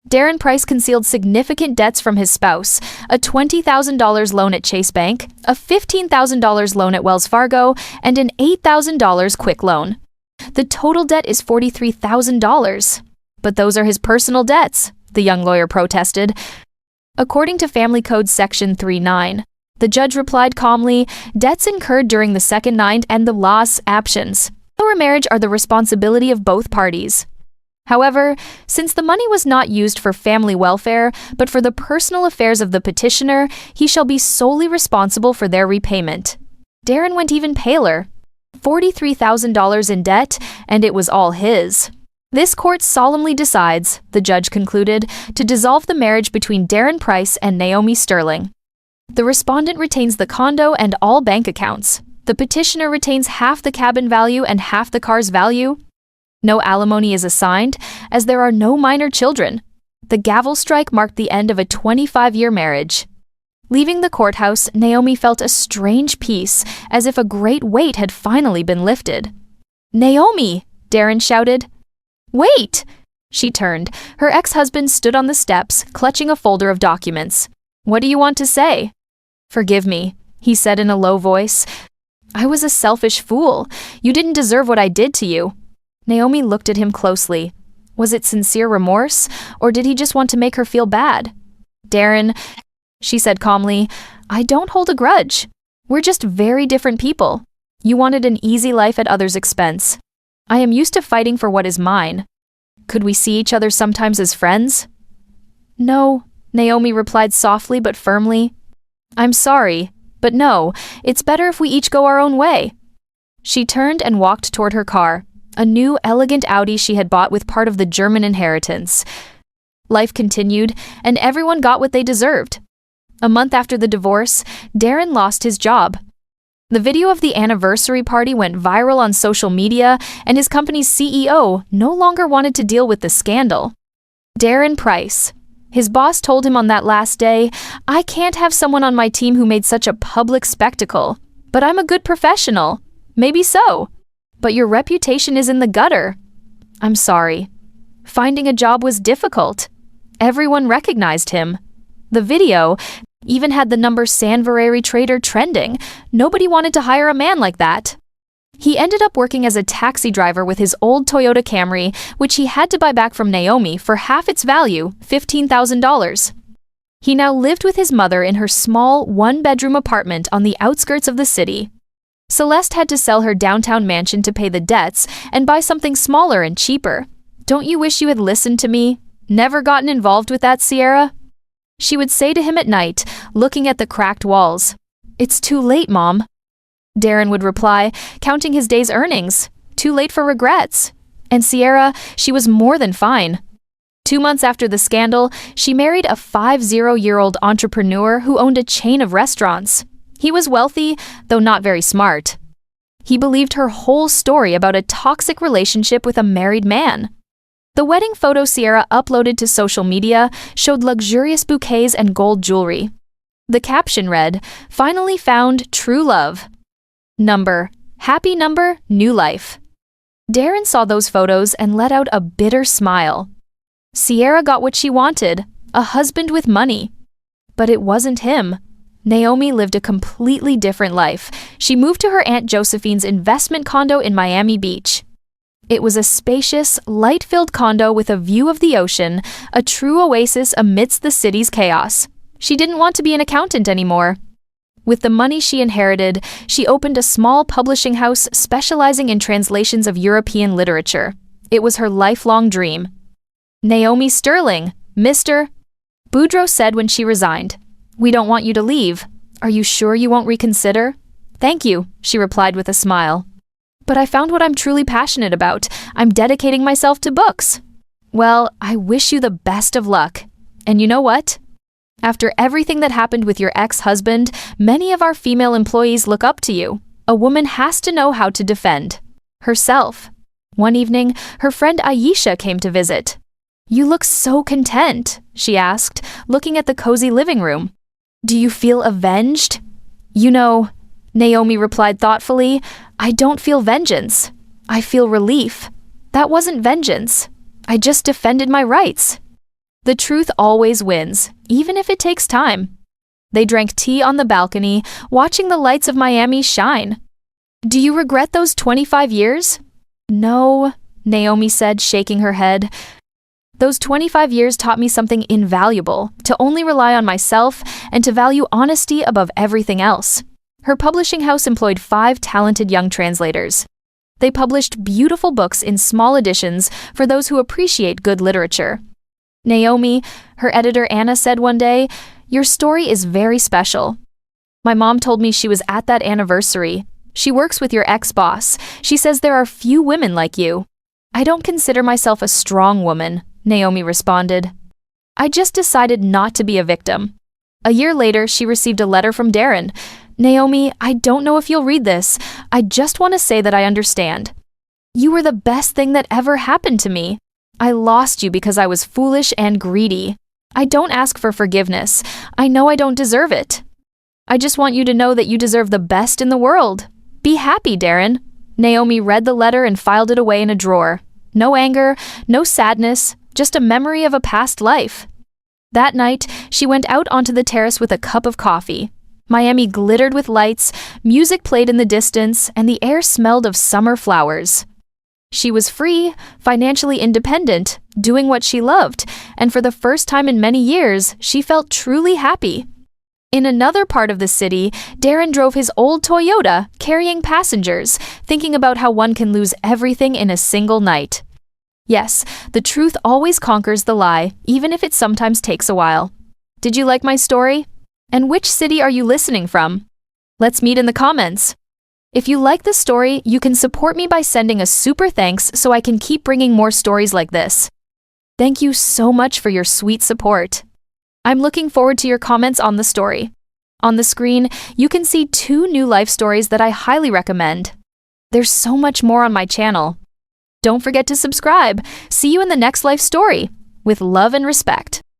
Darren Price concealed significant debts from his spouse, a $20,000 loan at Chase Bank, a $15,000 loan at Wells Fargo, and an $8,000 quick loan. The total debt is $43,000. But those are his personal debts, the young lawyer protested. According to Family Code Section 3.9, the judge replied calmly, debts incurred during the second night and the loss absence or marriage are the responsibility of both parties. However, since the money was not used for family welfare, but for the personal affairs of the petitioner, he shall be solely responsible for their repayment. Darren went even paler. $43,000 in debt, and it was all his. This court solemnly decides, the judge concluded, to dissolve the marriage between Darren Price and Naomi Sterling. The respondent retains the condo and all bank accounts. The petitioner retains half the cabin value and half the car's value. No alimony is assigned, as there are no minor children. The gavel strike marked the end of a 25-year marriage. Leaving the courthouse, Naomi felt a strange peace, as if a great weight had finally been lifted. Naomi! Darren shouted. Wait! She turned. Her ex-husband stood on the steps, clutching a folder of documents. What do you want to say? Forgive me, he said in a low voice. I was a selfish fool. You didn't deserve what I did to you. Naomi looked at him closely. Was it sincere remorse, or did he just want to make her feel bad? Darren, she said calmly, I don't hold a grudge. We're just very different people. You wanted an easy life at others' expense. I am used to fighting for what is mine. Could we see each other sometimes as friends? No, Naomi replied softly but firmly. I'm sorry, but no, it's better if we each go our own way. She turned and walked toward her car, a new, elegant Audi she had bought with part of the German inheritance. Life continued, and everyone got what they deserved. A month after the divorce, Darren lost his job. The video of the anniversary party went viral on social media, and his company's CEO no longer wanted to deal with the scandal. Darren Price. His boss told him on that last day, "I can't have someone on my team who made such a public spectacle. But I'm a good professional." Maybe so. But your reputation is in the gutter. I'm sorry. Finding a job was difficult. Everyone recognized him. The video even had the number Sanvareri Trader trending. Nobody wanted to hire a man like that. He ended up working as a taxi driver with his old Toyota Camry, which he had to buy back from Naomi for half its value, $15,000. He now lived with his mother in her small, one-bedroom apartment on the outskirts of the city. Celeste had to sell her downtown mansion to pay the debts and buy something smaller and cheaper. "Don't you wish you had listened to me? Never gotten involved with that, Sierra?" She would say to him at night, looking at the cracked walls. "It's too late, Mom." Darren would reply, counting his day's earnings. Too late for regrets. And Sierra, she was more than fine. 2 months after the scandal, she married a 50-year-old entrepreneur who owned a chain of restaurants. He was wealthy, though not very smart. He believed her whole story about a toxic relationship with a married man. The wedding photo Sierra uploaded to social media showed luxurious bouquets and gold jewelry. The caption read, "Finally found true love. Happy number, new life." Darren saw those photos and let out a bitter smile. Sierra got what she wanted, a husband with money. But it wasn't him. Naomi lived a completely different life. She moved to her Aunt Josephine's investment condo in Miami Beach. It was a spacious, light-filled condo with a view of the ocean, a true oasis amidst the city's chaos. She didn't want to be an accountant anymore. With the money she inherited, she opened a small publishing house specializing in translations of European literature. It was her lifelong dream. "Naomi Sterling, Mr. Boudreaux said when she resigned, "We don't want you to leave. Are you sure you won't reconsider?" "Thank you," she replied with a smile. "But I found what I'm truly passionate about. I'm dedicating myself to books." "Well, I wish you the best of luck. And you know what? After everything that happened with your ex-husband, many of our female employees look up to you. A woman has to know how to defend herself." One evening, her friend Aisha came to visit. "You look so content," she asked, looking at the cozy living room. "Do you feel avenged?" "You know," Naomi replied thoughtfully, "I don't feel vengeance. I feel relief. That wasn't vengeance. I just defended my rights." The truth always wins, even if it takes time. They drank tea on the balcony, watching the lights of Miami shine. "Do you regret those 25 years?" "No," Naomi said, shaking her head. "Those 25 years taught me something invaluable, to only rely on myself and to value honesty above everything else." Her publishing house employed 5 talented young translators. They published beautiful books in small editions for those who appreciate good literature. "Naomi," her editor Anna said one day, "your story is very special. My mom told me she was at that anniversary. She works with your ex-boss. She says there are few women like you." "I don't consider myself a strong woman," Naomi responded. "I just decided not to be a victim." A year later, she received a letter from Darren. "Naomi, I don't know if you'll read this. I just want to say that I understand. You were the best thing that ever happened to me. I lost you because I was foolish and greedy. I don't ask for forgiveness. I know I don't deserve it. I just want you to know that you deserve the best in the world. Be happy, Darren." Naomi read the letter and filed it away in a drawer. No anger, no sadness, just a memory of a past life. That night, she went out onto the terrace with a cup of coffee. Miami glittered with lights, music played in the distance, and the air smelled of summer flowers. She was free, financially independent, doing what she loved, and for the first time in many years, she felt truly happy. In another part of the city, Darren drove his old Toyota, carrying passengers, thinking about how one can lose everything in a single night. Yes, the truth always conquers the lie, even if it sometimes takes a while. Did you like my story? And which city are you listening from? Let's meet in the comments. If you like this story, you can support me by sending a super thanks so I can keep bringing more stories like this. Thank you so much for your sweet support. I'm looking forward to your comments on the story. On the screen, you can see 2 new life stories that I highly recommend. There's so much more on my channel. Don't forget to subscribe. See you in the next life story. with love and respect.